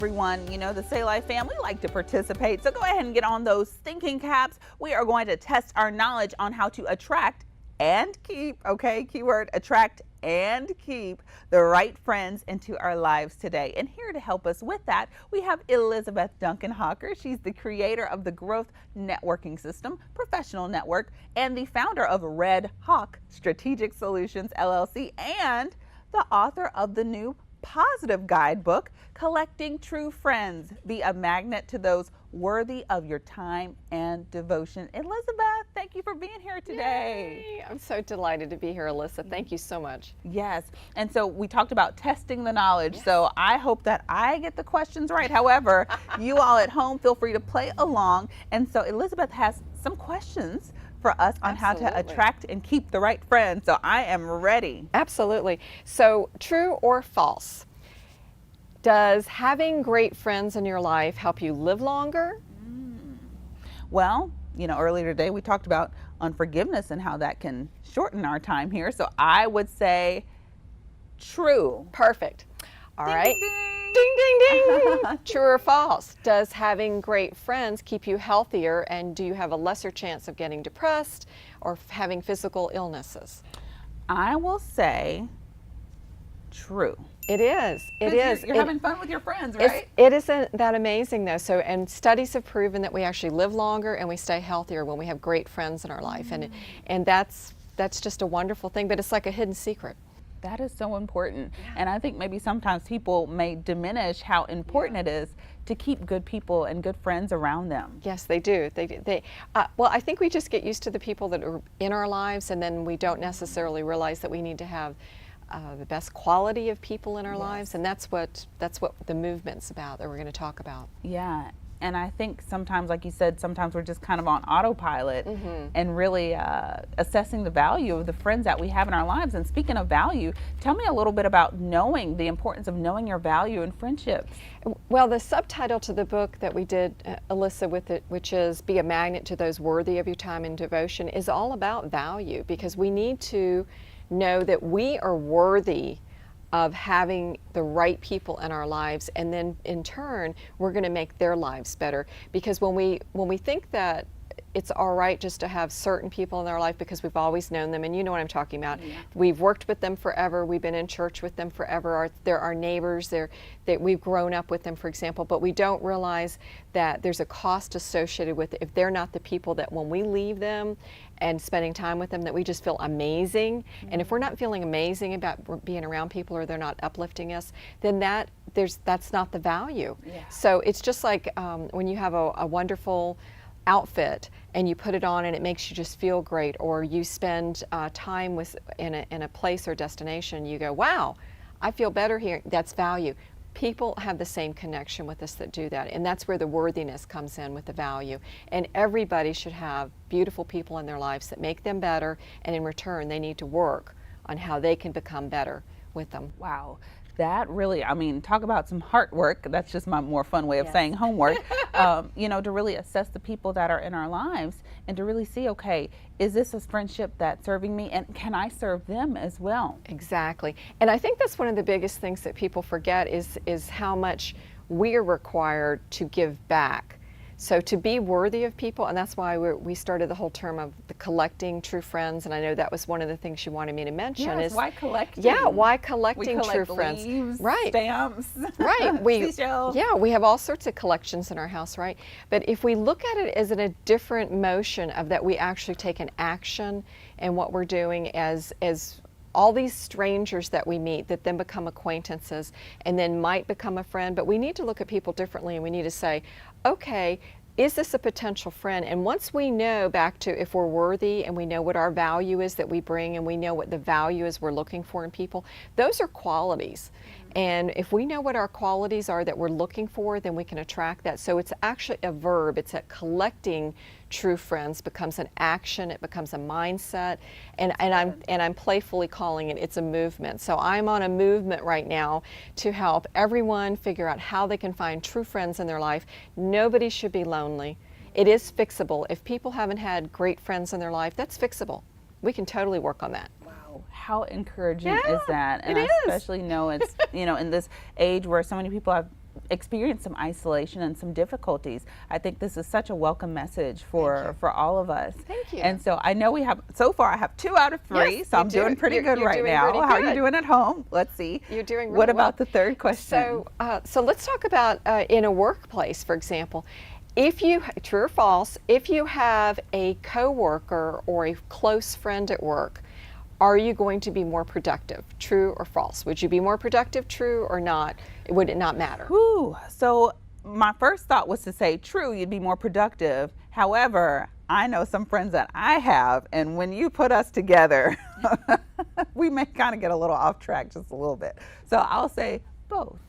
everyone, the Say Life family like to participate. So go ahead and get on those thinking caps. We are going to test our knowledge on how to attract and keep, okay, keyword, attract and keep the right friends into our lives today. And here to help us with that, we have Elizabeth Duncan-Hawker. She's the creator of the Growth Networking System Professional Network and the founder of Red Hawk Strategic Solutions, LLC, and the author of the new positive guidebook, Collecting True Friends, Be a Magnet to Those Worthy of Your Time and Devotion. Elizabeth, thank you for being here today. Yay. I'm so delighted to be here, Alyssa. Thank you so much. Yes, and so we talked about testing the knowledge, Yes. So I hope that I get the questions right. However, you all at home, feel free to play along. And so Elizabeth has some questions for us on how to attract and keep the right friends. So I am ready. Absolutely. So, true or false? Does having great friends in your life help you live longer? Well, earlier today we talked about unforgiveness and how that can shorten our time here. So I would say true. Perfect. All Ding, right. ding, ding. Ding, ding, ding. True or false? Does having great friends keep you healthier, and do you have a lesser chance of getting depressed or having physical illnesses? I will say true. It is. It is. You're having fun with your friends, right? It isn't that amazing though. So, and studies have proven that we actually live longer and we stay healthier when we have great friends in our life, and that's just a wonderful thing. But it's like a hidden secret. That is so important. And I think maybe sometimes people may diminish how important it is to keep good people and good friends around them. Yes, they do. Well, I think we just get used to the people that are in our lives, and then we don't necessarily realize that we need to have the best quality of people in our lives, and that's what the movement's about that we're going to talk about. Yeah. And I think sometimes, like you said, sometimes we're just kind of on autopilot and really assessing the value of the friends that we have in our lives. And speaking of value, tell me a little bit about the importance of knowing your value in friendships. Well, the subtitle to the book that we did, Alyssa, with it, which is Be a Magnet to Those Worthy of Your Time and Devotion, is all about value, because we need to know that we are worthy of having the right people in our lives, and then in turn we're going to make their lives better. Because when we think that it's all right just to have certain people in our life because we've always known them, and you know what I'm talking about. Yeah. We've worked with them forever, we've been in church with them forever, they're our neighbors, that we've grown up with them, for example, but we don't realize that there's a cost associated with it if they're not the people that when we leave them and spending time with them that we just feel amazing. And if we're not feeling amazing about being around people, or they're not uplifting us, then that's not the value. Yeah. So it's just like when you have a wonderful outfit and you put it on and it makes you just feel great, or you spend time in a place or destination, you go, wow, I feel better here. That's value. People have the same connection with us that do that, and that's where the worthiness comes in with the value. And everybody should have beautiful people in their lives that make them better, and in return they need to work on how they can become better with them. Wow. That really, talk about some heart work. That's just my more fun way of saying homework. To really assess the people that are in our lives and to really see, okay, is this a friendship that's serving me, and can I serve them as well? Exactly. And I think that's one of the biggest things that people forget is how much we are required to give back. So to be worthy of people, and that's why we started the whole term of the collecting true friends, and I know that was one of the things you wanted me to mention. Yes, why collecting? Yeah, why collecting true friends? Leaves, right. Stamps. Right. Seashells. Yeah, we have all sorts of collections in our house, right? But if we look at it as in a different motion of that we actually take an action in what we're doing as all these strangers that we meet that then become acquaintances and then might become a friend, but we need to look at people differently, and we need to say, okay, is this a potential friend? And once we know back to if we're worthy and we know what our value is that we bring, and we know what the value is we're looking for in people, those are qualities. And if we know what our qualities are that we're looking for, then we can attract that. So it's actually a verb. It's that collecting true friends becomes an action. It becomes a mindset. And I'm playfully calling it's a movement. So I'm on a movement right now to help everyone figure out how they can find true friends in their life. Nobody should be lonely. It is fixable. If people haven't had great friends in their life, that's fixable. We can totally work on that. How encouraging is that? And it I is. especially know it's, in this age where so many people have experienced some isolation and some difficulties. I think this is such a welcome message for all of us. Thank you. And so I know we have, so far I have 2 out of 3, Yes, so I'm doing pretty good you're right doing now. pretty How are good. you doing at home? Let's see. You're doing really What about well. the third question? So let's talk about in a workplace, for example. If you, true or false, if you have a coworker or a close friend at work, are you going to be more productive? True or false? Would you be more productive, true or not? Would it not matter? Whew. So my first thought was to say true, you'd be more productive. However, I know some friends that I have, and when you put us together, we may kind of get a little off track just a little bit. So I'll say both.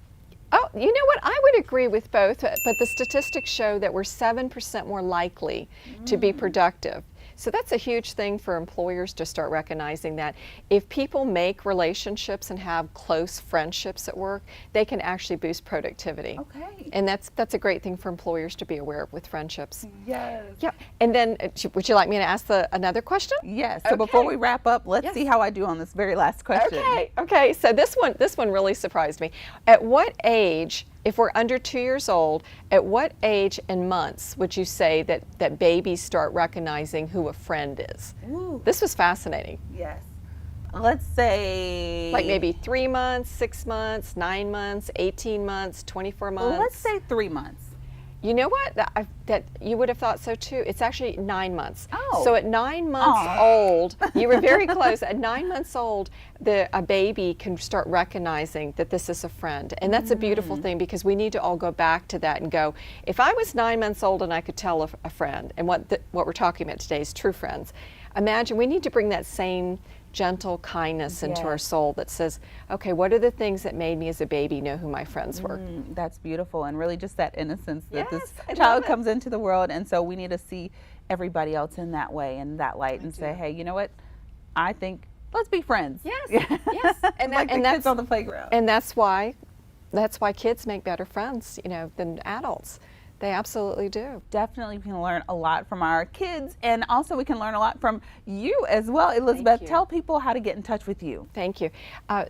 Oh, you know what? I would agree with both, but the statistics show that we're 7% more likely to be productive. So that's a huge thing for employers to start recognizing that if people make relationships and have close friendships at work, they can actually boost productivity. Okay. And that's a great thing for employers to be aware of with friendships. Yes. Yep. And then would you like me to ask another question? Yes. So before we wrap up, let's see how I do on this very last question. Okay. So this one really surprised me. At what age, if we're under 2 years old, at what age and months would you say that babies start recognizing who a friend is? Ooh. This was fascinating. Yes. Let's say Like maybe 3 months, 6 months, 9 months, 18 months, 24 months. Let's say 3 months. You know what? That you would have thought so too. It's actually 9 months. Oh. So at 9 months old, you were very close. At 9 months old, a baby can start recognizing that this is a friend. And that's a beautiful thing, because we need to all go back to that and go, if I was 9 months old and I could tell a friend, and what we're talking about today is true friends, imagine we need to bring that same gentle kindness into our soul that says, okay, what are the things that made me as a baby know who my friends were? That's beautiful, and really just that innocence that Yes, this I love child it. comes into the world, and so we need to see everybody else in that way, in that light, and say, hey, you know what? I think let's be friends. Yes, yes. And like the kids on the playground. And that's why kids make better friends, than adults. They absolutely do. Definitely we can learn a lot from our kids, and also we can learn a lot from you as well. Elizabeth, you. tell people how to get in touch with you. Thank you.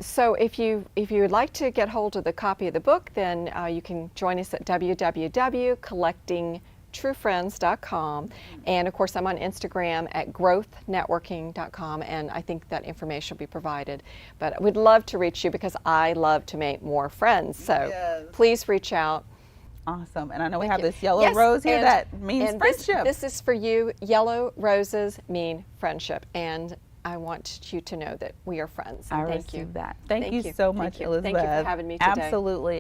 So if you would like to get hold of the copy of the book, then you can join us at www.collectingtruefriends.com. And of course, I'm on Instagram at growthnetworking.com, and I think that information will be provided. But we'd love to reach you, because I love to make more friends. So please reach out. Awesome. And I know we Thank have you. this yellow Yes, rose here and- that means and friendship. This is for you. Yellow roses mean friendship, and I want you to know that we are friends. And I thank you. received that. Thank you so much, Thank you. Elizabeth. Thank you for having me today. Absolutely.